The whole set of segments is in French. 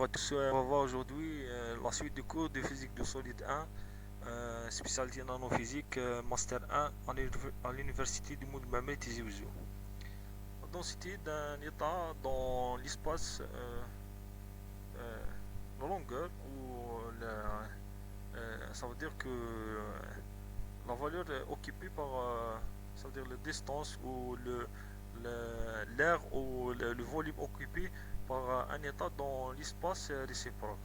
à tous, on va voir aujourd'hui la suite du cours de physique de solide 1, spécialité nanophysique, master 1 à l'université du Moulin Tizi Ouzou. La densité d'un état dans l'espace, la longueur, ça veut dire que la valeur occupée par, ça veut dire la distance ou l'air ou le volume occupé par un état dans l'espace réciproque.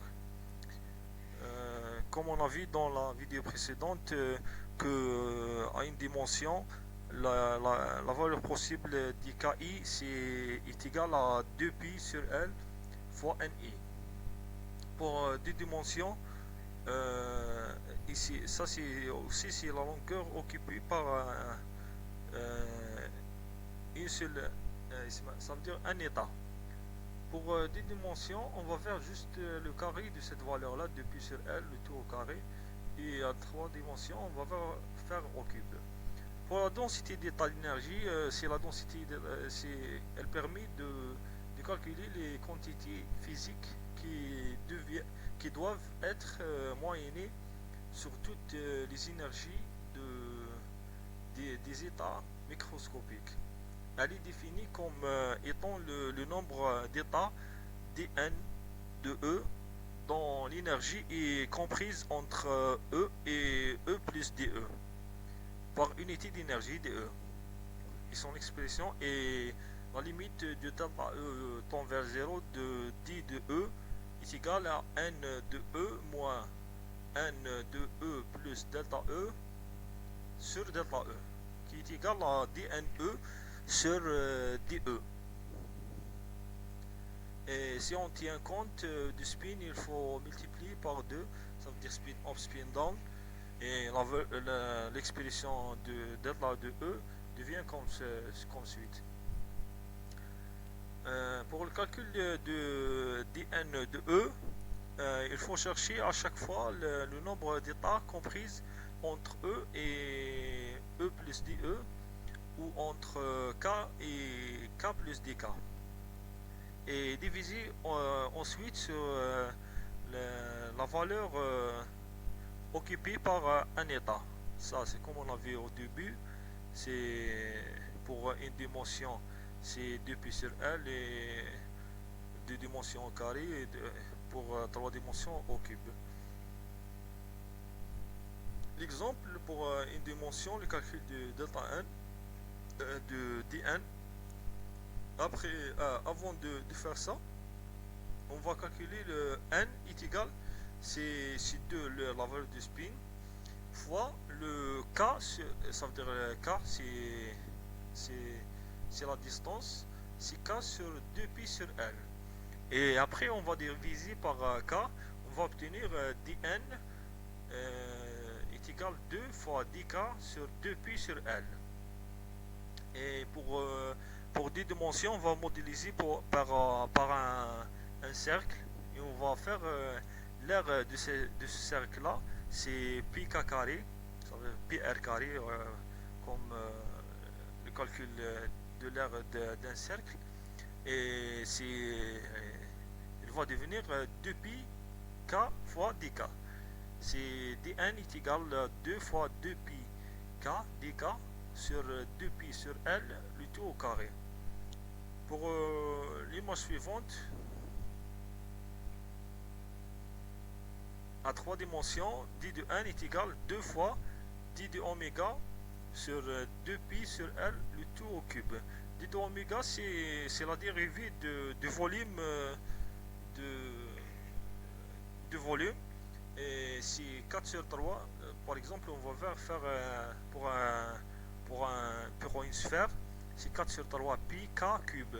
Comme on a vu dans la vidéo précédente, à une dimension, la valeur possible d'IKI est égale à 2pi sur L fois NI. Pour deux dimensions, ici, ça c'est aussi c'est la longueur occupée par une seule, ça veut dire un état. Pour deux dimensions, on va faire juste le carré de cette valeur-là, 2pi sur L, le tout au carré. Et à trois dimensions, on va faire au cube. Pour la densité d'état d'énergie, c'est la densité, elle permet de calculer les quantités physiques qui doivent être moyennées sur toutes les énergies des états microscopiques. Elle est définie comme étant le nombre d'états dn de E dont l'énergie est comprise entre E et E plus dE par unité d'énergie dE. Et son expression est la limite de delta E tend vers 0 de d de E est égale à n de E moins n de E plus delta E sur delta E, qui est égal à dNE sur dE. Et si on tient compte du spin, il faut multiplier par 2, ça veut dire spin up, spin down, et l'expression de delta de E devient comme suite. Pour le calcul de dN de E, il faut chercher à chaque fois le nombre d'états compris entre E et E plus dE, ou entre K et K plus dK, et diviser ensuite sur la valeur occupée par un état. Ça, c'est comme on a vu au début, c'est pour une dimension, c'est 2pi sur L, et deux dimensions au carré, et pour trois dimensions au cube. L'exemple pour une dimension, le calcul de delta n, de dn. Après, avant de faire ça, on va calculer le n est égal, c'est la valeur du spin, fois le k, ça veut dire k, c'est la distance, c'est k sur 2pi sur l. Et après, on va diviser par k, on va obtenir dn est égal 2 fois dk sur 2pi sur l. Et pour deux dimensions, on va modéliser par un cercle, et on va faire l'aire de ce cercle-là, c'est pi k carré, ça veut dire pi r carré, comme le calcul de l'aire d'un cercle, et il va devenir 2pi k fois dk. C'est dn est égal à 2 fois 2pi k dk sur 2pi sur L, le tout au carré. Pour l'image suivante, à trois dimensions, d de n est égal 2 fois d de oméga sur 2pi sur L, le tout au cube. D de oméga, c'est la dérivée de volume de volume, et c'est 4 sur 3. Par exemple, on va faire pour une sphère, c'est 4 sur 3 pi k cube.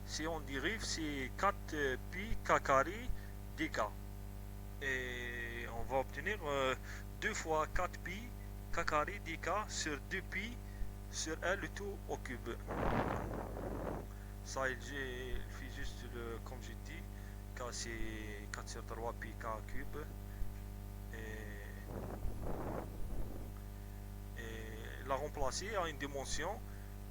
Si on dérive, c'est 4 pi k carré dk. Et on va obtenir 2 fois 4 pi k carré dk sur 2 pi sur L, le tout au cube. Ça, il fait juste comme j'ai dit, k c'est 4 sur 3 pi k cube. Et la remplacer à une dimension,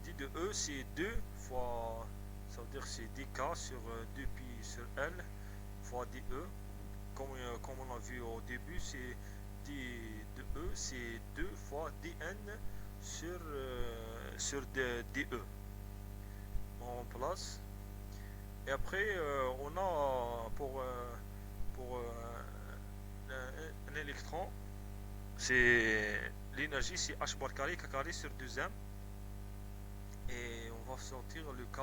d de E c'est 2 fois, ça veut dire c'est dk sur 2pi sur L fois DE. Comme on a vu au début, c'est D de E, c'est 2 fois DN sur DE. On remplace. Et après, on a pour un électron, c'est l'énergie, c'est H bar carré, K carré sur 2M. Et on va sortir le K.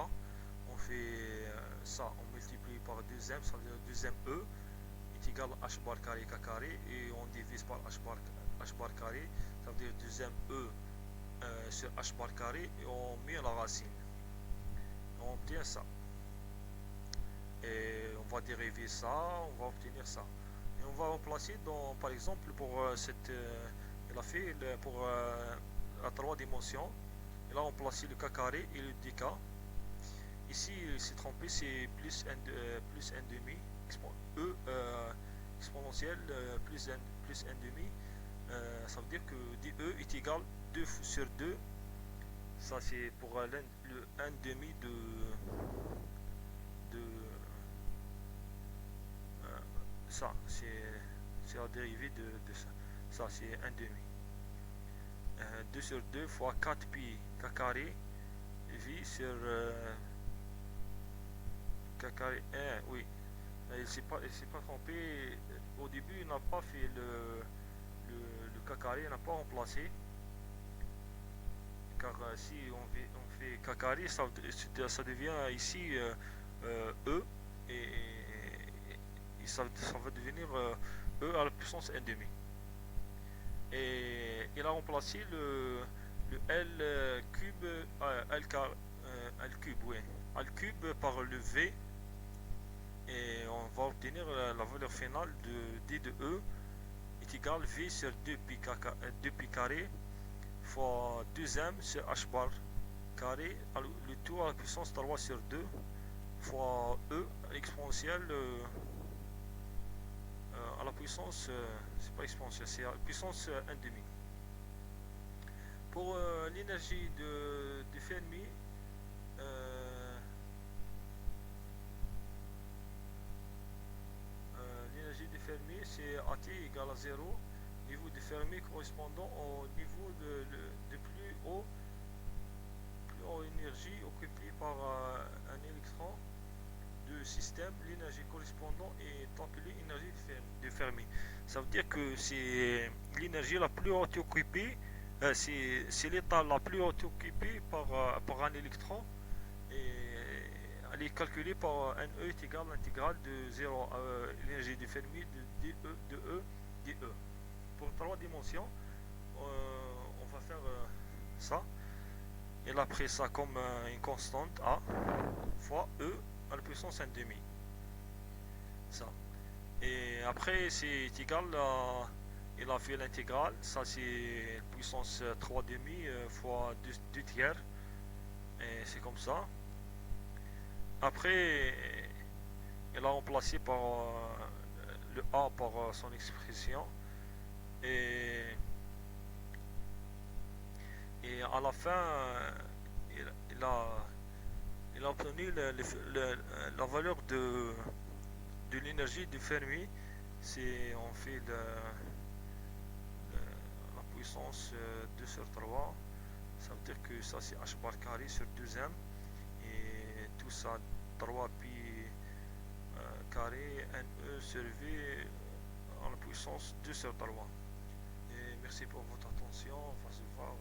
On fait ça, on multiplie par 2M, ça veut dire 2ME est égal à H bar carré, K carré. Et on divise par H bar carré, ça veut dire 2ME sur H bar carré. Et on met la racine. On obtient ça. Et on va dériver ça, on va obtenir ça. Et on va remplacer dans, par exemple, pour il a fait pour la 3 dimensions. Et là, on place le K carré et le DK. Ici, il s'est trompé, c'est plus n demi, exponentielle plus n demi. Ça veut dire que DE est égal 2 sur 2. Ça, c'est pour le n demi de ça, c'est la dérivée de ça. Ça, c'est 1 demi. 2 sur 2 fois 4 pi k carré v sur k carré 1, oui. Il s'est pas trompé. Au début, il n'a pas fait le k carré, il n'a pas remplacé. Car si on fait k carré, ça devient ici E. Et ça va devenir E à la puissance 1 demi. Et il a remplacé le L cube, L cube, oui, L cube par le V. Et on va obtenir la valeur finale de D de E est égal V sur 2 pi carré fois 2M sur H bar carré, le tout à la puissance 3 sur 2 fois E exponentielle à la puissance, c'est pas exponentielle, c'est à la puissance 1 demi. Pour l'énergie de Fermi, l'énergie de Fermi, c'est AT égale à 0, niveau de Fermi correspondant au niveau de plus haut énergie occupée par un électron de système. L'énergie correspondante est appelée énergie de Fermi. Ça veut dire que c'est l'énergie la plus haute occupée, c'est l'état la plus haute occupée par un électron, et elle est calculée par NE est égal à l'intégrale de 0 à l'énergie de Fermi de E dE. Pour 3 dimensions, on va faire ça. Et là, après ça comme une constante A fois E à la puissance 1 demi. Ça. Et après, c'est égal à. Il a fait l'intégrale. Ça, c'est puissance 3 demi fois 2 tiers. Et c'est comme ça. Après, il a remplacé par le A par son expression. Et à la fin, il a obtenu la valeur de l'énergie de Fermi. C'est on fait la puissance 2 sur 3. Ça veut dire que ça c'est H bar carré sur 2M. Et tout ça 3 pi carré NE sur V à la puissance 2 sur 3. Et merci pour votre attention. On va se voir